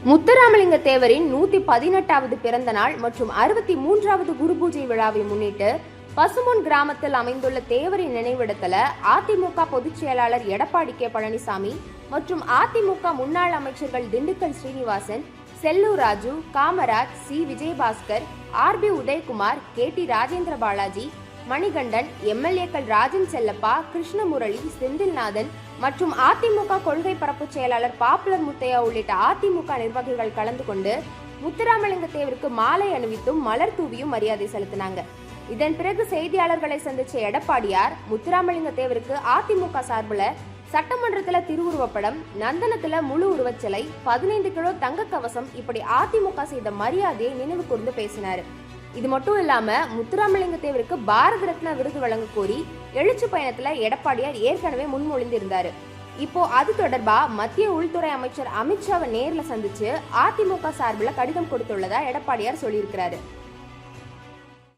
முத்துராமலிங்க தேவரின் 118வது பிறந்த நாள் மற்றும் 63வது குரு பூஜை விழாவை முன்னிட்டு பசும்பொன் கிராமத்தில் அமைந்துள்ள தேவரின் நினைவிடத்துல அதிமுக பொதுச் செயலாளர் எடப்பாடி கே பழனிசாமி மற்றும் அதிமுக முன்னாள் அமைச்சர்கள் Dindigul Srinivasan, Sellur Raju, Kamaraj, C Vijayabaskar, RB Udhayakumar, KT Rajendra Balaji, Manikandan, MLAக்கள் ராஜன் செல்லப்பா, கிருஷ்ணமுரளி, செந்தில்நாதன் மற்றும் அதிமுக கொள்கை பரப்பு செயலாளர் பாப்புலர் முத்தையா உள்ளிட்ட அதிமுக நிர்வாகிகள் கலந்து கொண்டு முத்துராமலிங்க தேவருக்கு மாலை அணிவித்தும் மலர் தூவியும் மரியாதை செலுத்தினாங்க. இதன் பிறகு செய்தியாளர்களை சந்திச்ச எடப்பாடியார் முத்துராமலிங்க தேவருக்கு அதிமுக சார்பில் சட்டமன்றத்துல திருவுருவப்படம், நந்தனத்துல முழு உருவச்சிலை, 15 கிலோ தங்க கவசம் இப்படி அதிமுக செய்த மரியாதையை நினைவு கூர்ந்து பேசினாரு. இது மட்டும் இல்லாம முத்துராமலிங்க தேவருக்கு பாரத ரத்னா விருது வழங்க கோரி எழுச்சி பயணத்துல எடப்பாடியார் ஏற்கனவே முன்மொழிந்திருந்தாரு. இப்போ அது தொடர்பா மத்திய உள்துறை அமைச்சர் அமித்ஷாவை நேர்ல சந்திச்சு அதிமுக சார்பில் கடிதம் கொடுத்துள்ளதா எடப்பாடியார் சொல்லியிருக்கிறாரு.